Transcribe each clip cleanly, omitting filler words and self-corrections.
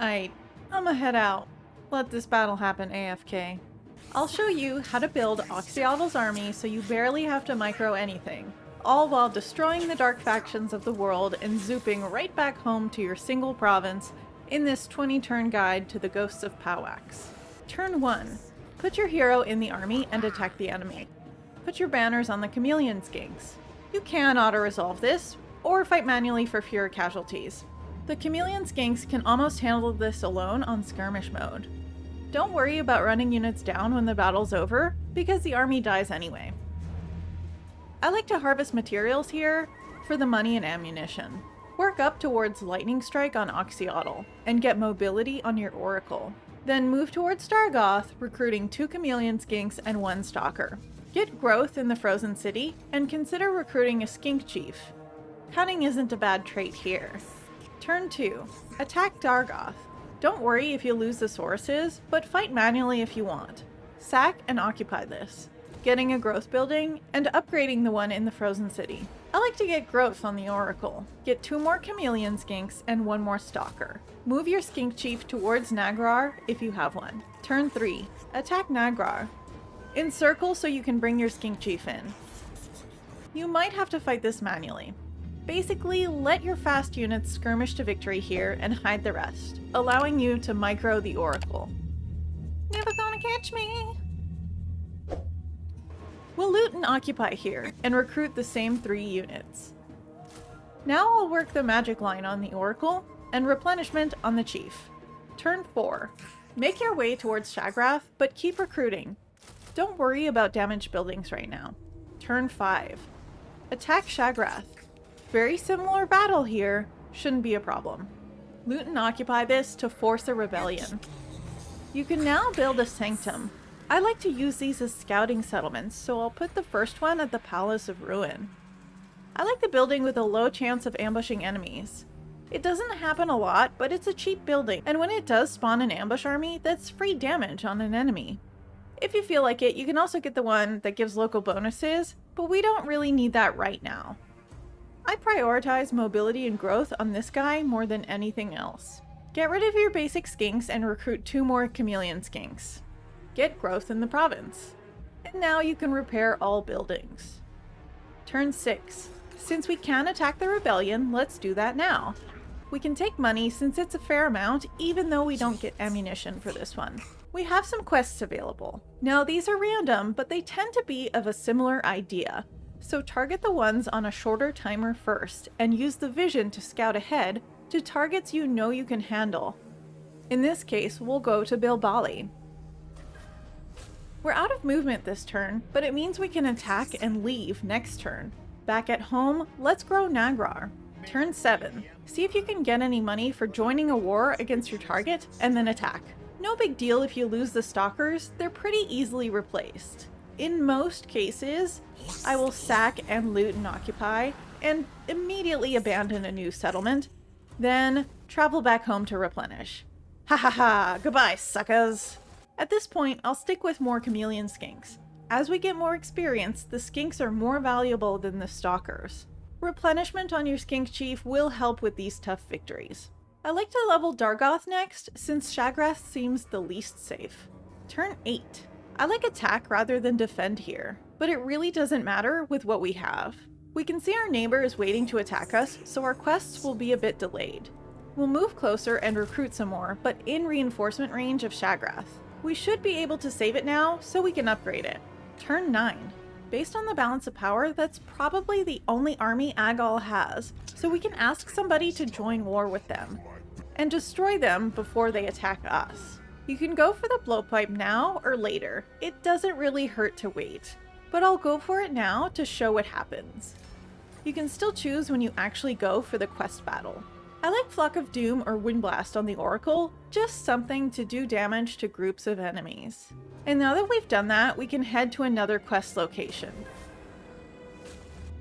I'ma head out. Let this battle happen AFK. I'll show you how to build Oxyotl's army so you barely have to micro anything, all while destroying the dark factions of the world and zooping right back home to your single province in this 20-turn guide to the Ghosts of Pahuax. Turn 1. Put your hero in the army and attack the enemy. Put your banners on the chameleon skinks. You can auto-resolve this, or fight manually for fewer casualties. The chameleon skinks can almost handle this alone on skirmish mode. Don't worry about running units down when the battle's over, because the army dies anyway. I like to harvest materials here for the money and ammunition. Work up towards Lightning Strike on Oxyotl, and get mobility on your Oracle. Then move towards Stargoth, recruiting 2 chameleon skinks and 1 stalker. Get growth in the Frozen City, and consider recruiting a skink chief. Cunning isn't a bad trait here. Turn 2. Attack Dargoth. Don't worry if you lose the sources, but fight manually if you want. Sack and occupy this, getting a growth building and upgrading the one in the Frozen City. I like to get growth on the Oracle. Get 2 more chameleon skinks and 1 more stalker. Move your skink chief towards Nagrar if you have one. Turn 3. Attack Nagrar. Encircle so you can bring your skink chief in. You might have to fight this manually. Basically, let your fast units skirmish to victory here and hide the rest, allowing you to micro the Oracle. Never gonna catch me! We'll loot and occupy here, and recruit the same 3 units. Now I'll work the magic line on the Oracle, and replenishment on the Chief. Turn 4. Make your way towards Shagrath, but keep recruiting. Don't worry about damaged buildings right now. Turn 5. Attack Shagrath. Very similar battle here, shouldn't be a problem. Loot and occupy this to force a rebellion. You can now build a sanctum. I like to use these as scouting settlements, so I'll put the first one at the Palace of Ruin. I like the building with a low chance of ambushing enemies. It doesn't happen a lot, but it's a cheap building, and when it does spawn an ambush army, that's free damage on an enemy. If you feel like it, you can also get the one that gives local bonuses, but we don't really need that right now. I prioritize mobility and growth on this guy more than anything else. Get rid of your basic skinks and recruit 2 more chameleon skinks. Get growth in the province. And now you can repair all buildings. Turn 6. Since we can attack the rebellion, let's do that now. We can take money since it's a fair amount, even though we don't get ammunition for this one. We have some quests available. Now these are random, but they tend to be of a similar idea. So target the ones on a shorter timer first, and use the vision to scout ahead to targets you know you can handle. In this case, we'll go to Bilbali. We're out of movement this turn, but it means we can attack and leave next turn. Back at home, let's grow Nagrar. Turn 7. See if you can get any money for joining a war against your target, and then attack. No big deal if you lose the stalkers, they're pretty easily replaced. In most cases, I will sack and loot and occupy, and immediately abandon a new settlement, then travel back home to replenish. Ha ha ha, goodbye suckers! At this point, I'll stick with more chameleon skinks. As we get more experience, the skinks are more valuable than the stalkers. Replenishment on your skink chief will help with these tough victories. I like to level Dargoth next, since Shagrath seems the least safe. Turn 8. I like attack rather than defend here, but it really doesn't matter with what we have. We can see our neighbor is waiting to attack us, so our quests will be a bit delayed. We'll move closer and recruit some more, but in reinforcement range of Shagrath. We should be able to save it now, so we can upgrade it. Turn 9. Based on the balance of power, that's probably the only army Agal has, so we can ask somebody to join war with them, and destroy them before they attack us. You can go for the blowpipe now or later. It doesn't really hurt to wait, but I'll go for it now to show what happens. You can still choose when you actually go for the quest battle. I like Flock of Doom or Windblast on the Oracle, just something to do damage to groups of enemies. And now that we've done that, we can head to another quest location.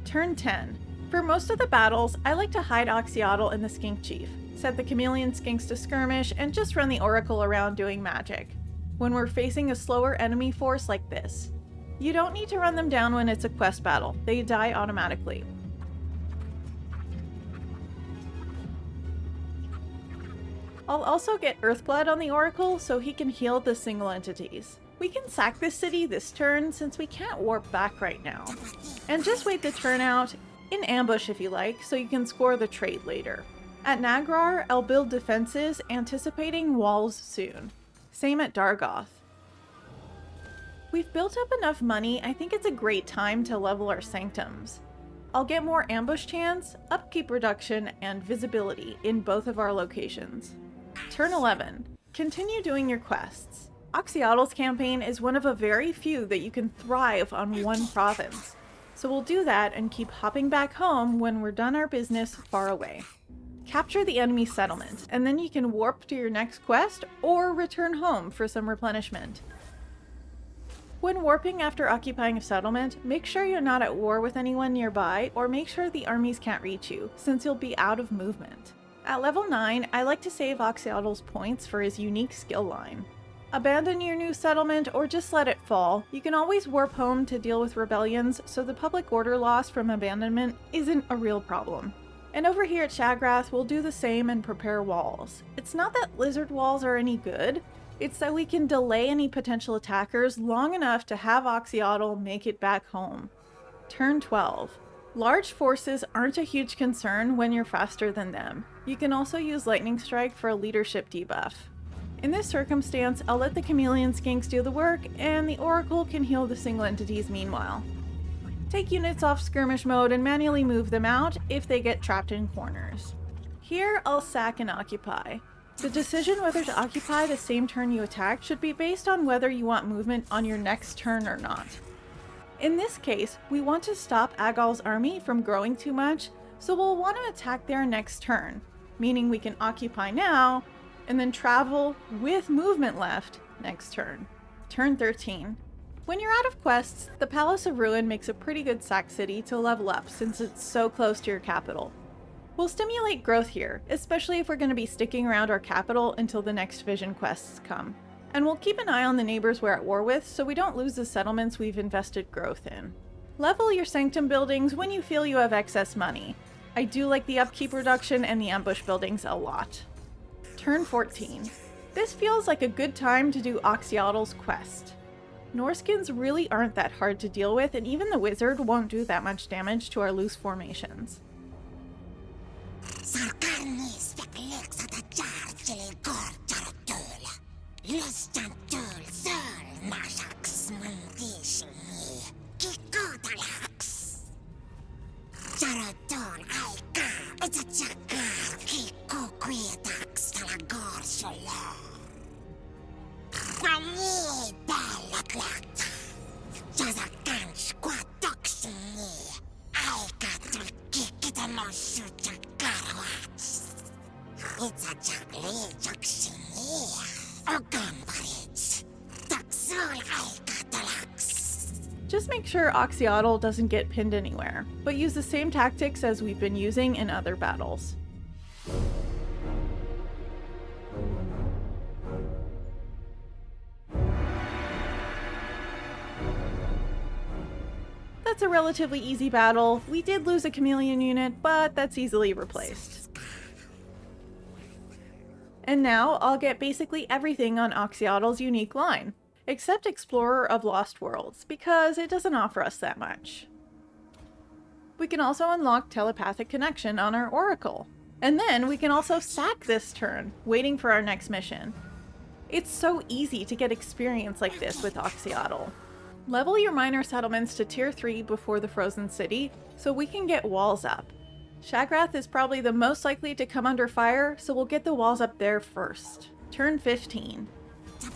Turn 10. For most of the battles, I like to hide Oxyotl and the Skink Chief, set the chameleon skinks to skirmish, and just run the Oracle around doing magic. When we're facing a slower enemy force like this, you don't need to run them down when it's a quest battle, they die automatically. I'll also get Earthblood on the Oracle so he can heal the single entities. We can sack this city this turn since we can't warp back right now. And just wait the turn out, in ambush if you like, so you can score the trade later. At Nagrar, I'll build defenses anticipating walls soon. Same at Dargoth. We've built up enough money, I think it's a great time to level our Sanctums. I'll get more ambush chance, upkeep reduction, and visibility in both of our locations. Turn 11. Continue doing your quests. Oxyotl's campaign is one of a very few that you can thrive on one province. So we'll do that and keep hopping back home when we're done our business far away. Capture the enemy settlement, and then you can warp to your next quest or return home for some replenishment. When warping after occupying a settlement, make sure you're not at war with anyone nearby or make sure the armies can't reach you, since you'll be out of movement. At level 9, I like to save Oxyotl's points for his unique skill line. Abandon your new settlement or just let it fall. You can always warp home to deal with rebellions, so the public order loss from abandonment isn't a real problem. And over here at Shagrath, we'll do the same and prepare walls. It's not that lizard walls are any good, it's that we can delay any potential attackers long enough to have Oxyotl make it back home. Turn 12. Large forces aren't a huge concern when you're faster than them. You can also use Lightning Strike for a leadership debuff. In this circumstance, I'll let the chameleon skinks do the work, and the Oracle can heal the single entities meanwhile. Take units off skirmish mode and manually move them out if they get trapped in corners. Here, I'll sack and occupy. The decision whether to occupy the same turn you attack should be based on whether you want movement on your next turn or not. In this case, we want to stop Agal's army from growing too much, so we'll want to attack there next turn, meaning we can occupy now, and then travel with movement left next turn. Turn 13. When you're out of quests, the Palace of Ruin makes a pretty good sack city to level up since it's so close to your capital. We'll stimulate growth here, especially if we're going to be sticking around our capital until the next vision quests come. And we'll keep an eye on the neighbors we're at war with so we don't lose the settlements we've invested growth in. Level your sanctum buildings when you feel you have excess money. I do like the upkeep reduction and the ambush buildings a lot. Turn 14. This feels like a good time to do Oxyotl's quest. Norskins really aren't that hard to deal with, and even the wizard won't do that much damage to our loose formations. Just make sure Oxyotl doesn't get pinned anywhere, but use the same tactics as we've been using in other battles. That's a relatively easy battle. We did lose a chameleon unit, but that's easily replaced. And now I'll get basically everything on Oxyotl's unique line, except Explorer of Lost Worlds, because it doesn't offer us that much. We can also unlock Telepathic Connection on our Oracle. And then we can also sack this turn, waiting for our next mission. It's so easy to get experience like this with Oxyotl. Level your minor settlements to tier 3 before the Frozen City, so we can get walls up. Shagrath is probably the most likely to come under fire, so we'll get the walls up there first. Turn 15.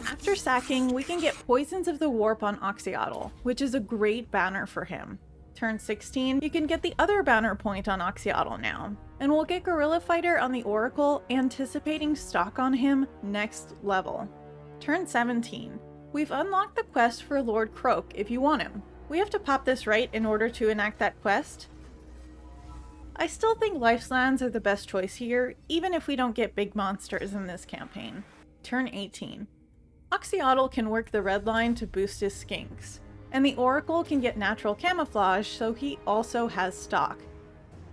After sacking, we can get Poisons of the Warp on Oxyotl, which is a great banner for him. Turn 16, you can get the other banner point on Oxyotl now. And we'll get Guerrilla Fighter on the Oracle, anticipating stock on him next level. Turn 17. We've unlocked the quest for Lord Croak if you want him. We have to pop this right in order to enact that quest. I still think Lifeslands are the best choice here, even if we don't get big monsters in this campaign. Turn 18. Oxyotl can work the red line to boost his skinks, and the Oracle can get natural camouflage so he also has stock.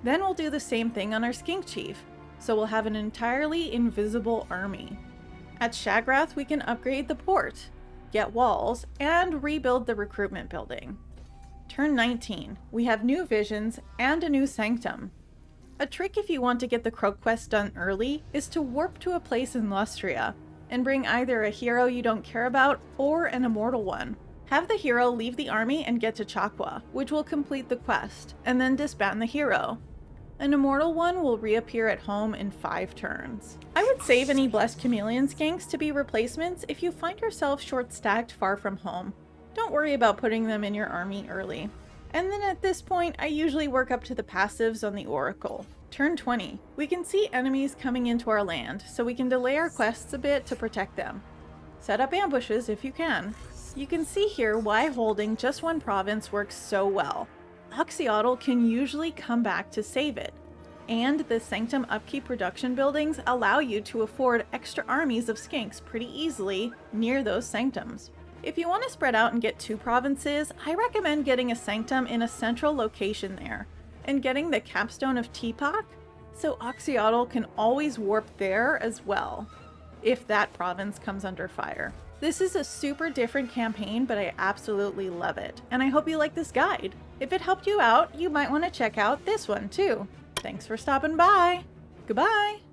Then we'll do the same thing on our skink chief. so we'll have an entirely invisible army. At Shagrath, we can upgrade the port, get walls, and rebuild the recruitment building. Turn 19, we have new visions and a new sanctum. A trick if you want to get the Croak quest done early is to warp to a place in Lustria and bring either a hero you don't care about or an immortal one. Have the hero leave the army and get to Chaqua, which will complete the quest, and then disband the hero. An immortal one will reappear at home in 5 turns. I would save any blessed chameleon skinks to be replacements if you find yourself short-stacked far from home. Don't worry about putting them in your army early. And then at this point, I usually work up to the passives on the Oracle. Turn 20. We can see enemies coming into our land, so we can delay our quests a bit to protect them. Set up ambushes if you can. You can see here why holding just one province works so well. Oxyotl can usually come back to save it, and the Sanctum upkeep production buildings allow you to afford extra armies of skinks pretty easily near those sanctums. If you want to spread out and get 2 provinces, I recommend getting a sanctum in a central location there, and getting the capstone of Teapot, so Oxyotl can always warp there as well, if that province comes under fire. This is a super different campaign, but I absolutely love it, and I hope you like this guide. If it helped you out, you might want to check out this one too. Thanks for stopping by. Goodbye!